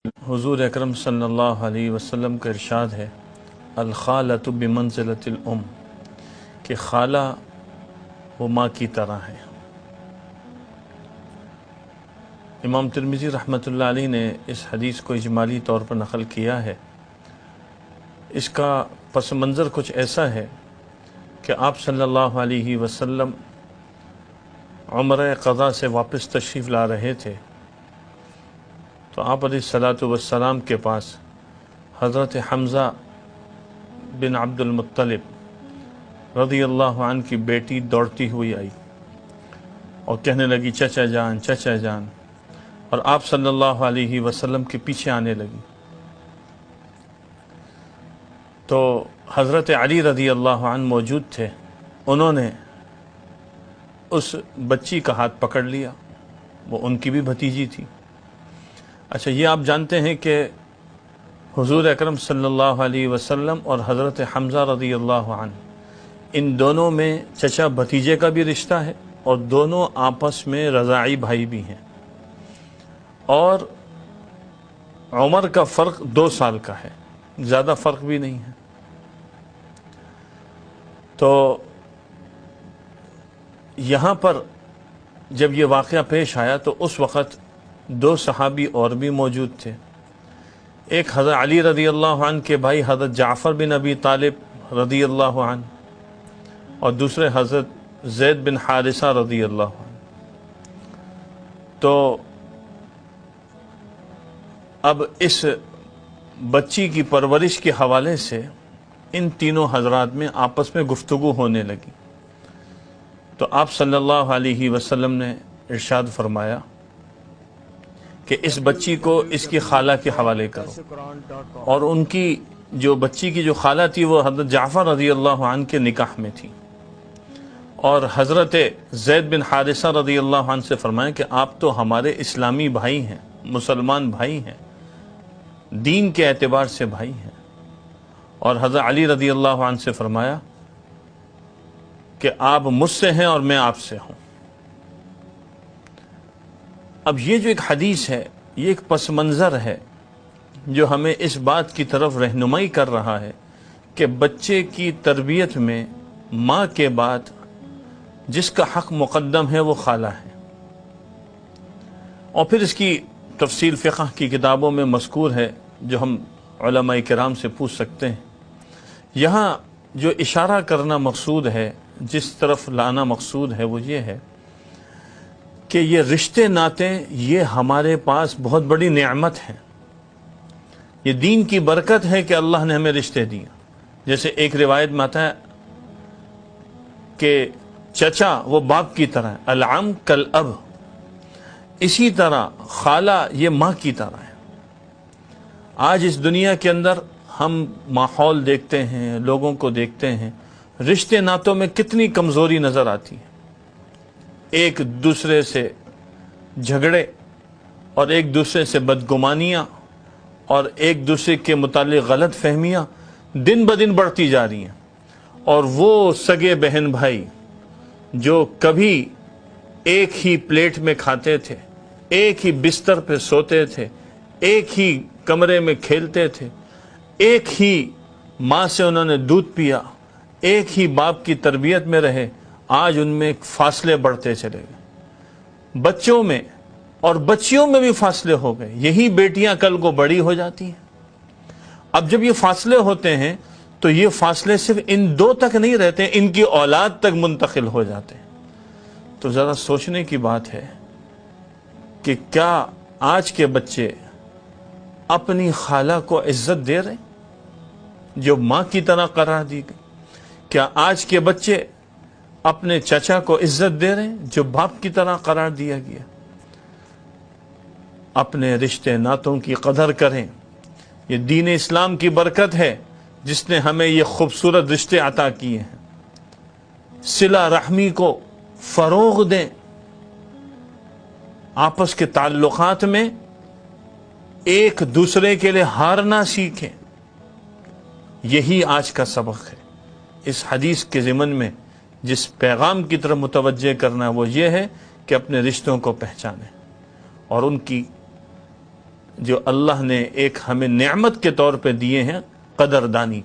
حضور اکرم صلی اللہ علیہ وسلم کا ارشاد ہے الخالۃ بمنزلۃ الام، کہ خالہ وہ ماں کی طرح ہے۔ امام ترمذی رحمۃ اللہ علیہ نے اس حدیث کو اجمالی طور پر نقل کیا ہے۔ اس کا پس منظر کچھ ایسا ہے کہ آپ صلی اللہ علیہ وسلم عمرہ قضا سے واپس تشریف لا رہے تھے، تو آپ علیہ الصلاۃ والسلام کے پاس حضرت حمزہ بن عبد المطلب رضی اللہ عنہ کی بیٹی دوڑتی ہوئی آئی اور کہنے لگی چچا جان چچا جان، اور آپ صلی اللہ علیہ وسلم کے پیچھے آنے لگی۔ تو حضرت علی رضی اللہ عنہ موجود تھے، انہوں نے اس بچی کا ہاتھ پکڑ لیا، وہ ان کی بھی بھتیجی تھی۔ اچھا، یہ آپ جانتے ہیں کہ حضور اکرم صلی اللہ علیہ وسلم اور حضرت حمزہ رضی اللہ عنہ، ان دونوں میں چچا بھتیجے کا بھی رشتہ ہے اور دونوں آپس میں رضاعی بھائی بھی ہیں، اور عمر کا فرق 2 سال کا ہے، زیادہ فرق بھی نہیں ہے۔ تو یہاں پر جب یہ واقعہ پیش آیا تو اس وقت 2 صحابی اور بھی موجود تھے، ایک حضرت علی رضی اللہ عنہ کے بھائی حضرت جعفر بن ابی طالب رضی اللہ عنہ، اور دوسرے حضرت زید بن حارثہ رضی اللہ عنہ۔ تو اب اس بچی کی پرورش کے حوالے سے ان تینوں حضرات میں آپس میں گفتگو ہونے لگی، تو آپ صلی اللہ علیہ وسلم نے ارشاد فرمایا کہ اس بچی کو اس کی خالہ کے حوالے کرو، اور ان کی جو بچی کی جو خالہ تھی وہ حضرت جعفر رضی اللہ عنہ کے نکاح میں تھی، اور حضرت زید بن حارثہ رضی اللہ عنہ سے فرمایا کہ آپ تو ہمارے اسلامی بھائی ہیں، مسلمان بھائی ہیں، دین کے اعتبار سے بھائی ہیں، اور حضرت علی رضی اللہ عنہ سے فرمایا کہ آپ مجھ سے ہیں اور میں آپ سے ہوں۔ اب یہ جو ایک حدیث ہے، یہ ایک پس منظر ہے جو ہمیں اس بات کی طرف رہنمائی کر رہا ہے کہ بچے کی تربیت میں ماں کے بعد جس کا حق مقدم ہے وہ خالہ ہے، اور پھر اس کی تفصیل فقہ کی کتابوں میں مذکور ہے جو ہم علماء کرام سے پوچھ سکتے ہیں۔ یہاں جو اشارہ کرنا مقصود ہے، جس طرف لانا مقصود ہے، وہ یہ ہے کہ یہ رشتے ناتے یہ ہمارے پاس بہت بڑی نعمت ہیں، یہ دین کی برکت ہے کہ اللہ نے ہمیں رشتے دیے۔ جیسے ایک روایت میں آتا ہے کہ چچا وہ باپ کی طرح ہے، العم کالاب، اسی طرح خالہ یہ ماں کی طرح ہے۔ آج اس دنیا کے اندر ہم ماحول دیکھتے ہیں، لوگوں کو دیکھتے ہیں، رشتے ناتوں میں کتنی کمزوری نظر آتی ہے، ایک دوسرے سے جھگڑے اور ایک دوسرے سے بدگمانیاں اور ایک دوسرے کے متعلق غلط فہمیاں دن بدن بڑھتی جا رہی ہیں، اور وہ سگے بہن بھائی جو کبھی ایک ہی پلیٹ میں کھاتے تھے، ایک ہی بستر پہ سوتے تھے، ایک ہی کمرے میں کھیلتے تھے، ایک ہی ماں سے انہوں نے دودھ پیا، ایک ہی باپ کی تربیت میں رہے، آج ان میں فاصلے بڑھتے چلے گئے، بچوں میں اور بچیوں میں بھی فاصلے ہو گئے۔ یہی بیٹیاں کل کو بڑی ہو جاتی ہیں۔ اب جب یہ فاصلے ہوتے ہیں تو یہ فاصلے صرف ان 2 تک نہیں رہتے، ان کی اولاد تک منتقل ہو جاتے ہیں۔ تو ذرا سوچنے کی بات ہے کہ کیا آج کے بچے اپنی خالہ کو عزت دے رہے ہیں جو ماں کی طرح قرار دی گئی؟ کیا آج کے بچے اپنے چچا کو عزت دے رہے ہیں جو باپ کی طرح قرار دیا گیا؟ اپنے رشتے ناتوں کی قدر کریں، یہ دین اسلام کی برکت ہے جس نے ہمیں یہ خوبصورت رشتے عطا کیے ہیں۔ صلہ رحمی کو فروغ دیں، آپس کے تعلقات میں ایک دوسرے کے لیے ہارنا سیکھیں، یہی آج کا سبق ہے۔ اس حدیث کے ضمن میں جس پیغام کی طرف متوجہ کرنا وہ یہ ہے کہ اپنے رشتوں کو پہچانیں اور ان کی جو اللہ نے ایک ہمیں نعمت کے طور پہ دیے ہیں، قدردانی۔